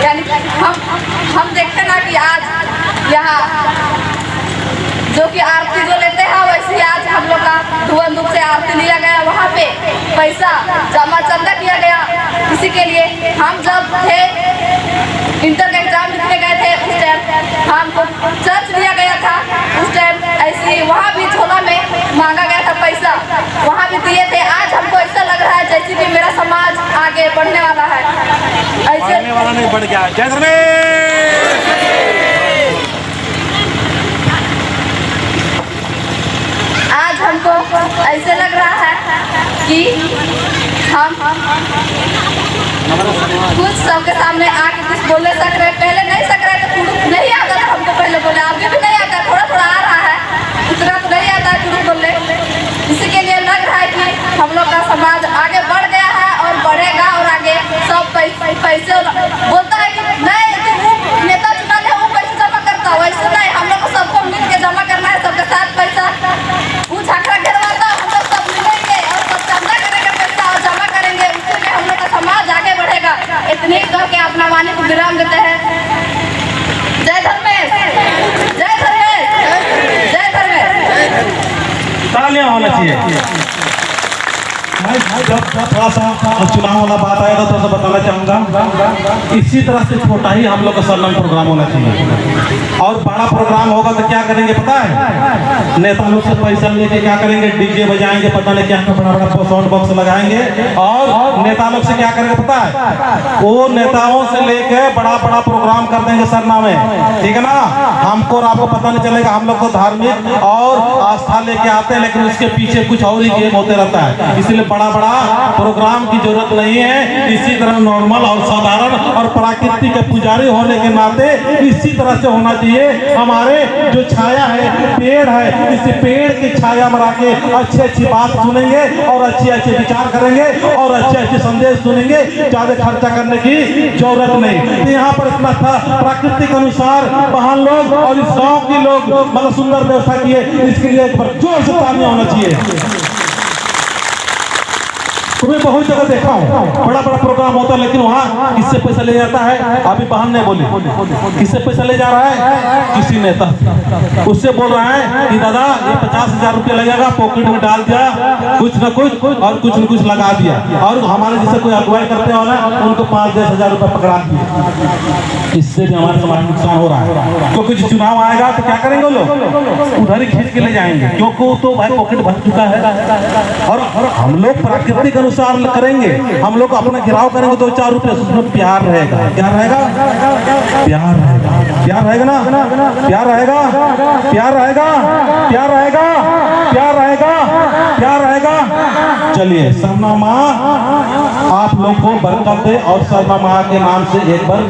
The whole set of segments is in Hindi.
यानी हम देखते ना कि आज यहाँ जो कि आरती जो लेते हैं वैसे आज हम लोग का धुआंधुक से आरती लिया गया, वहाँ पे पैसा जमा चंदा किया गया किसी के लिए। हम जब थे इंटर का एग्जाम लिखने गए थे उस टाइम हमको चर्च लिया गया था, उस टाइम ऐसे वहाँ भी झोला में मांगा गया था पैसा, वहाँ भी दिए थे। आज हमको ऐसा लग रहा है जैसे कि मेरा समाज आगे बढ़ने वाला है, ऐसे बढ़ने वाला नहीं बढ़ गया। जय धर्मेश। आज हमको ऐसे लग रहा है कि हम कुछ सबके सामने आके कुछ बोल सक रहे, पहले नहीं सक रहे थे, नहीं आता था हमको पहले बोले, आगे भी नहीं आता, थोड़ा थोड़ा आ रहा है, इतना तो नहीं आता है कुछ बोलने। इसी के लिए लग रहा है कि हम लोग का समाज आगे बढ़ गया है और बढ़ेगा, और आगे सब पैसे बोलता है कि नहीं वो नेता चुना ले वो पैसे जमा करता, वैसे नहीं, हम लोग को सबको मिल के जमा करना है, सबके साथ पैसा वो झाकरा घेरवाता, हम लोग सब मिलेंगे और सब चंदा करेंगे पैसा और जमा करेंगे, उससे में हम लोग का समाज आगे बढ़ेगा। इतनी कह के अपना वाणी को विराम देते हैं। जय धर्मेश, जय धर्मेश, जय धर्मेश। तालियां होना चाहिए। जब थोड़ा सा चुनाव वाला बात आएगा तो बताना चाहूँगा, इसी तरह से छोटा ही हम लोग का सरलम प्रोग्राम होना चाहिए। और बड़ा प्रोग्राम होगा तो क्या करेंगे पता है? नेता लोग से पैसा लेके क्या करेंगे? डीजे बजाएंगे, पता नहीं क्या बड़ा बड़ा साउंड बॉक्स लगाएंगे, और नेता लोग से क्या करेंगे पता है? वो नेताओं से लेके बड़ा बड़ा प्रोग्राम कर देंगे सरना में, ठीक है ना? हमको और आपको पता नहीं चलेगा। हम लोग को धार्मिक और आस्था लेके आते हैं, लेकिन उसके पीछे कुछ और ही गेम होते रहता है। इसलिए बड़ा बड़ा प्रोग्राम की जरूरत नहीं है। इसी तरह नॉर्मल और साधारण और प्राकृतिक के पुजारी होने के नाते इसी तरह से होना चाहिए। हमारे जो छाया है, पेड़ है, इस पेड़ की छाया में आके अच्छी अच्छी बात सुनेंगे और अच्छे अच्छे विचार करेंगे और अच्छे अच्छे संदेश सुनेंगे। ज्यादा खर्चा करने की जरूरत नहीं। तो यहाँ पर इतना था प्राकृतिक अनुसार वहाँ लोग और इस गाँव के लोग मतलब सुंदर व्यवस्था किए, इसके लिए एक बार जोर से तालियां होना चाहिए। तुम्हें बहुत जगह देखा हूँ, बड़ा बड़ा प्रोग्राम होता है, लेकिन वहाँ किससे पैसा ले जाता है? अभी बहन ने बोली, किससे पैसा ले जा रहा है? किसी नेता उससे बोल रहा है कि दादा ये 50,000 रुपया लगेगा, पॉकेट में डाल दिया कुछ न कुछ और कुछ न कुछ लगा दिया, और हमारे जैसे कोई अगुवाई करते हो ना उनको 5-10 हजार रुपया पकड़ा दिया। इससे भी हमारे समाज नुकसान हो रहा है, क्योंकि जो चुनाव आएगा तो क्या करेंगे लोग? उधर ही खींच के ले जाएंगे, क्योंकि तो भाई पॉकेट भर चुका है। और हम लोग प्राकृतिक अनुसार करेंगे, हम लोग अपना गिराव करेंगे 2-4 रुपये, उसमें प्यार रहेगा। क्या रहेगा? प्यार रहेगा। प्यार रहेगा ना? प्यार रहेगा, प्यार रहेगा, प्यार रहेगा, प्यार रहेगा, प्यार रहेगा। चलिए सरना माँ आप लोग को बरकत दे, और सरना माँ के नाम से एक बार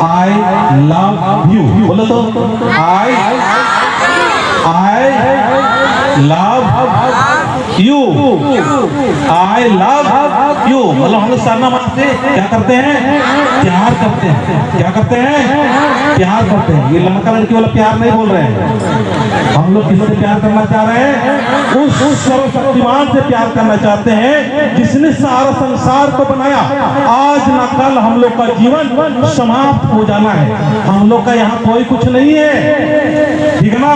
आई लव यू बोलो तो। I love you, I love you. मतलब हम लोग सरना माँ से क्या करते हैं? प्यार करते हैं। क्या करते हैं? प्यार करते हैं। ये लड़का लड़की वाला प्यार नहीं बोल रहे हैं। हम लोग किससे प्यार करना चाह रहे हैं? उस सर्वशक्तिमान से प्यार करना चाहते हैं जिसने सारा संसार को बनाया। आज न कल हम लोग का जीवन समाप्त हो जाना है। हम लोग का यहाँ कोई कुछ नहीं है, ठीक है ना?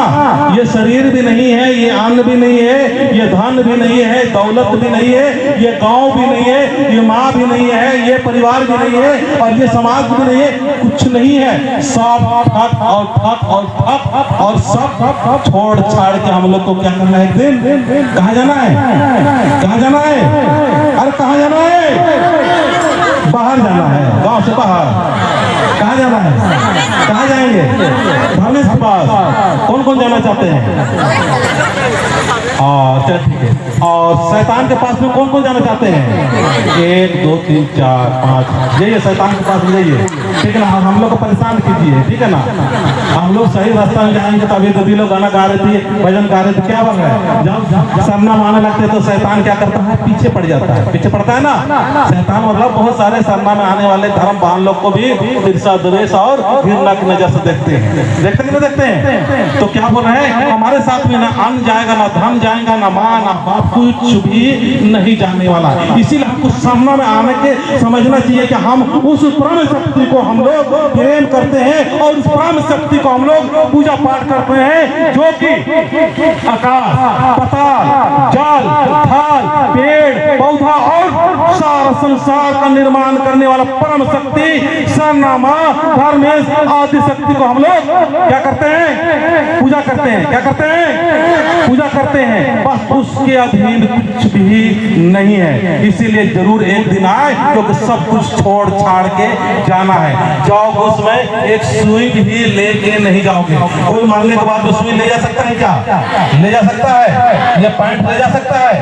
ये शरीर भी नहीं है, ये अन्न भी नहीं है, ये धन भी नहीं है, दौलत भी नहीं है, ये गांव भी नहीं है, ये माँ भी नहीं है, ये परिवार भी नहीं है, और ये समाज भी नहीं है, कुछ नहीं है। सब ठक और ठक और ठक और सब छोड़ छाड़ के हम लोग को क्या करना है? एक दिन कहाँ जाना है? कहाँ जाना है? अरे कहाँ जाना है? बाहर जाना है, गांव से बाहर। कहाँ जाना है? कहाँ जाएंगे? धर्मेश के पास। कौन कौन जाना चाहते हैं? चल ठीक है। और शैतान के पास में कौन कौन जाना चाहते हैं? 1 2 3 4 5 जाइए शैतान के पास में जाइए, ठीक है ना? हम लोग को परेशान कीजिए, ठीक है ना? हम लोग सही रास्ता में जाएंगे। तो अभी दीदी लोग गाना गा रहे थे, भजन गा रहे थे, क्या बन रहा है? जब सरना माने लगते तो शैतान क्या करता है? पीछे पड़ जाता है। पीछे पड़ता है ना शैतान। मतलब बहुत सारे सरना में आने वाले धर्म बहन लोग को भी ईर्षा द्वेष द्वेष और घृणा की नजर से देखते हैं। देखते कि नहीं देखते हैं? तो क्या बोल रहे हैं, हमारे साथ में ना अन्न जाएगा, ना धन जाएगा, ना मां ना बाप, कुछ भी नहीं जाने वाला। इसीलिए हमको सामना में आने के समझना चाहिए कि हम उस परम शक्ति को हम लोग प्रेम करते हैं और उस परम शक्ति को हम लोग पूजा पाठ करते हैं, जो कि आकाश, पाताल, जल, थल, पेड़, पौधा और सारा संसार का निर्माण करने वाला परम शक्ति सरनामा धर्मेश आदि शक्ति को हम लोग क्या करते हैं, पूजा करते हैं। क्या करते हैं? पूजा करते हैं। बस उसके अधीन कुछ भी नहीं है। इसीलिए जरूर एक दिन आए क्योंकि सब कुछ छोड़ छाड़ के जाना है। जाओगे उसमें एक सुई भी लेके नहीं जाओगे। कोई मारने के बाद सुई ले जा सकता है क्या? ले जा सकता है। ये पैंट ले जा सकता है,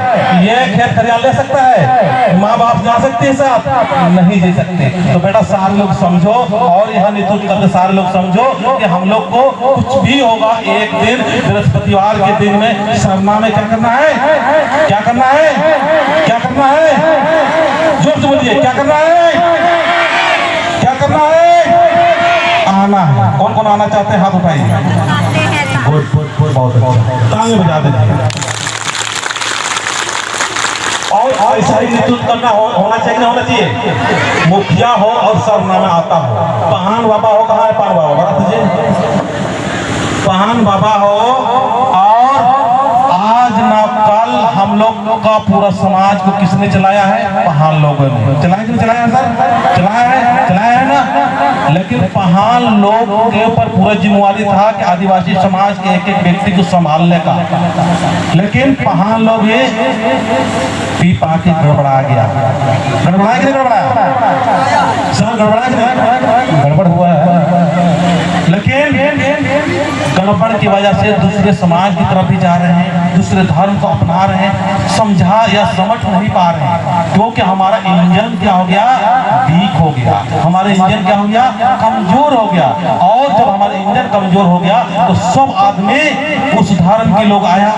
ये खेत खलियान ले सकता है, माँ बाप जा सकते हैं साथ? नहीं जा सकते। तो बेटा सारे लोग समझो और यहाँ नेतृत्व करते सारे लोग समझो कि हम लोग को कुछ भी होगा एक दिन बृहस्पतिवार के दिन में सरना में क्या करना है? क्या करना है? क्या करना है? जोर से बोलिए, क्या करना है? क्या करना है? आना है। कौन कौन आना चाहते हैं? हाथ उठाइए। बहुत ताली बजा दीजिए। और ऐसा ही नेतृत्व करना होना चाहिए कि नहीं होना चाहिए? मुखिया हो और सरना में आता हो। पहान बाबा हो, कहाँ है पहान बाबा? बता दीजिए। पहान बाबा हो और आज ना कल हम लोग का पूरा समाज को किसने चलाया है? पहान लोगों ने चलाया कि नहीं चलाया सर? चलाया है ना। लेकिन पहान लोग के ऊपर पूरा जिम्मेवारी था कि आदिवासी समाज के एक एक व्यक्ति को संभालने का। लेकिन पहान लोग ये पी पा के गड़बड़ा गया। गड़बड़ा कि नहीं गड़बड़ा? सर गड़बड़ा कि नहीं? गड़बड़ हुआ है। लेकिन गड़बड़ की वजह से दूसरे समाज की तरफ भी जा रहे हैं, दूसरे धर्म को अपना रहे हैं, समझा या समझ नहीं पा रहे हैं। क्योंकि हमारा इंजन क्या हो गया? वीक हो गया। हमारा इंजन क्या हो गया? कमजोर हो गया। और जब हमारा इंजन कमजोर हो गया तो सब आदमी उस धर्म के लोग आया,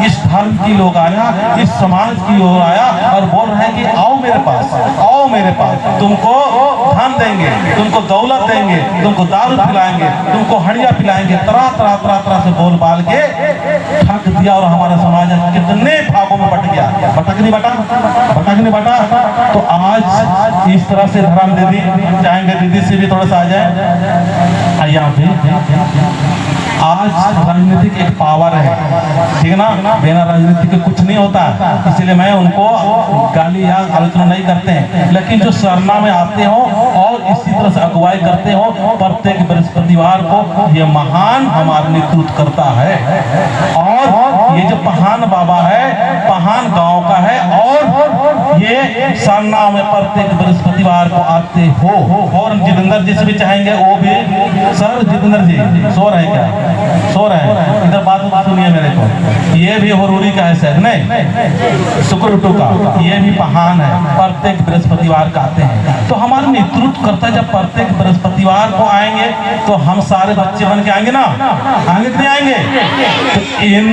इस धर्म की लोग आया, इस समाज की लोग आया और बोल रहे हैं कि आओ मेरे पास, आओ मेरे पास, तुमको धन देंगे, तुमको दौलत देंगे, तुमको दारू पिलाएंगे, तुमको हड़िया पिलाएंगे। तरह तरह तरह तरह से बोल बाल के ठग दिया और हमारा समाज कितने भागों में बट गया। बटक नहीं बटा? बटक नहीं बटा? तो आज इस तरह से धर्म दीदी चाहेंगे, दीदी से भी थोड़ा सा आ जाए। यहाँ पे आज राजनीतिक एक पावर है, ठीक है ना? बिना राजनीति के कुछ नहीं होता। इसलिए मैं उनको गाली या आलोचना नहीं करते हैं। लेकिन जो सरना में आते हो और इसी तरह से अगुवाई करते हो, प्रत्येक बृहस्पतिवार को ये महान हमारा नेतृत्व करता है। और ये जो पहान बाबा है, पहान गांव का है और ये सरना में प्रत्येक बृहस्पतिवार को आते हो। और जितेंद्र जी से भी चाहेंगे, वो भी सर जितेंद्र जी सो रहे क्या? सो रहे हैं? इधर बात सुनिए मेरे को। ये भी होरूरी का है शायद, नहीं सुकुरुटू का, ये भी पहान है, प्रत्येक बृहस्पतिवार का आते हैं। तो हमारा नेतृत्व करता जब प्रत्येक बृहस्पतिवार को आएंगे तो हम सारे बच्चे बन के आएंगे ना? आएंगे कि नहीं आएंगे? तो इन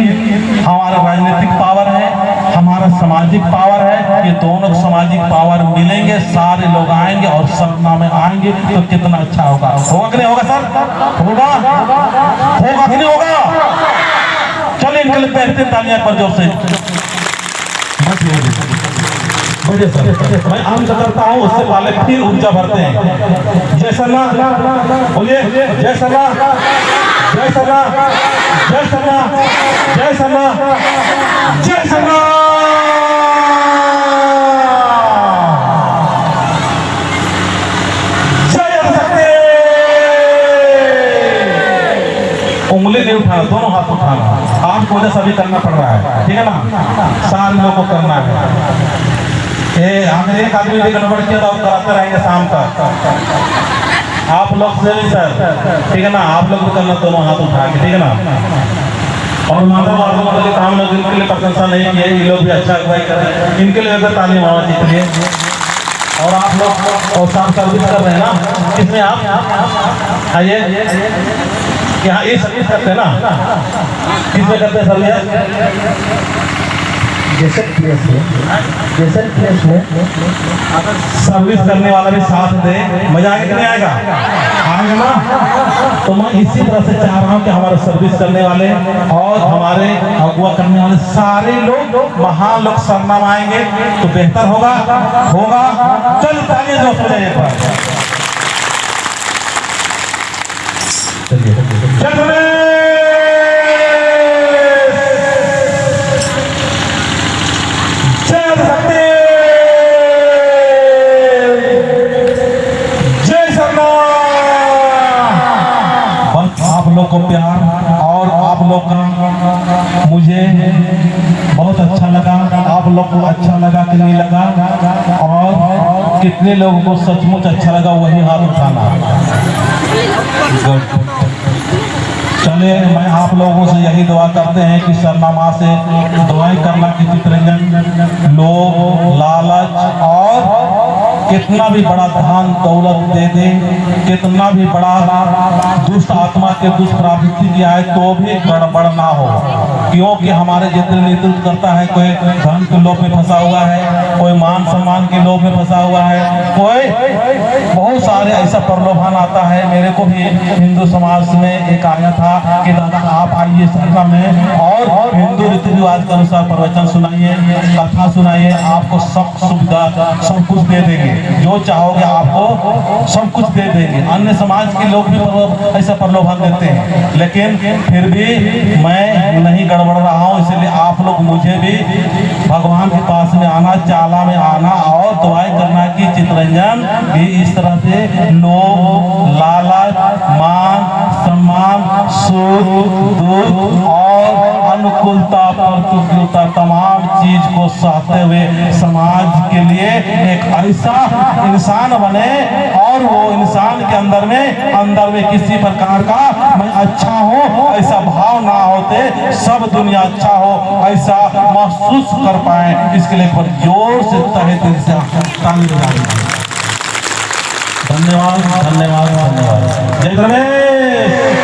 हमारा राजनीतिक पावर है, हमारा सामाजिक पावर है, ये दोनों सामाजिक पावर मिलेंगे, सारे लोग आएंगे और सपना में आएंगे तो कितना अच्छा होगा। होगा कि नहीं होगा सर? होगा? होगा कि नहीं होगा? चलिए इनके लिए पहनते तालियां पर जोर से। मुझे सर मैं आम करता हूँ, उससे पहले फिर ऊर्जा भरते हैं। जय सरना बोलिए, जय सरना, जय सरना, जय सरना, जय सरना, जय सरना। उंगली नहीं उठाना, दोनों हाथ उठाना। आपको वजह सभी करना पड़ रहा है, ठीक है ना? सारे लोगों को करना है। अगर एक आदमी ने गड़बड़ किया तो कराते रहेंगे शाम तक। आप लोग से भी सर, ठीक है ना? आप लोग को करना, दोनों हाथ उठा के, ठीक है ना? और मानव वालों के काम लोग इनके लिए प्रशंसा नहीं किए, ये लोग भी अच्छा अगुवाई करें, इनके लिए अगर ताली मारना चाहिए। और आप लोग और शाम सर्विस कर रहे हैं ना, किसमें आप आइए यहाँ ये सर्विस करते हैं ना? किसमें करते हैं सर्विस? जैसे प्लेस में सर्विस करने वाला भी साथ दे, मजा आएगा कि नहीं आएगा? आएगा ना। तो मैं इसी तरह से चाह रहा हूँ कि हमारे सर्विस करने वाले और हमारे अगुआ करने वाले सारे लोग महान लोग सरनाम आएंगे तो बेहतर होगा। चल तालियां जोश हो जाइए एक बार। चलिए आप लोग को प्यार और आप लोग का मुझे बहुत अच्छा लगा। आप लोग को अच्छा लगा कि नहीं लगा और कितने लोगों को सचमुच अच्छा लगा वही हाथ उठाना। चलिए मैं आप लोगों से यही दुआ करते हैं कि सरनामा से दुआएं करना कि चितरंजन लोग लालच और कितना भी बड़ा धन दौलत दे दे, कितना भी बड़ा दुष्ट आत्मा के दुष्प्रवृत्ति की आए तो भी गड़बड़ ना हो। क्योंकि हमारे जितने नेतृत्व करता है कोई धन के लोभ में फंसा हुआ है, कोई मान सम्मान के लोभ में फंसा हुआ है, कोई बहुत सारे ऐसा प्रलोभन आता है। मेरे को भी हिंदू समाज में एक आया था कि दादा आप आइए सत्ता में और हिंदू रीति रिवाज के अनुसार प्रवचन सुनाइए, कथा सुनाइए, आपको सब सुविधा सब कुछ दे देंगे, जो चाहोगे आपको सब कुछ दे देंगे। अन्य समाज के लोग भी ऐसा प्रलोभन देते हैं, लेकिन फिर भी मैं नहीं गड़बड़ रहा हूँ। इसलिए आप लोग मुझे भी भगवान के पास में आना, चाला में आना और दुआएं करना कि चितरंजन भी इस तरह से लोभ लालच मान सम्मान सुख दुख और अनुकूलता प्रतिकूलता तमाम चीज को सहते हुए समाज के लिए एक ऐसा इंसान बने और वो इंसान के अंदर में किसी प्रकार का मैं अच्छा हूँ ऐसा भाव ना होते, सब दुनिया अच्छा हो ऐसा महसूस कर पाए। इसके लिए पर जोर से तहे दिल से ताली बजाइए। धन्यवाद धन्यवाद धन्यवाद। जय गणेश।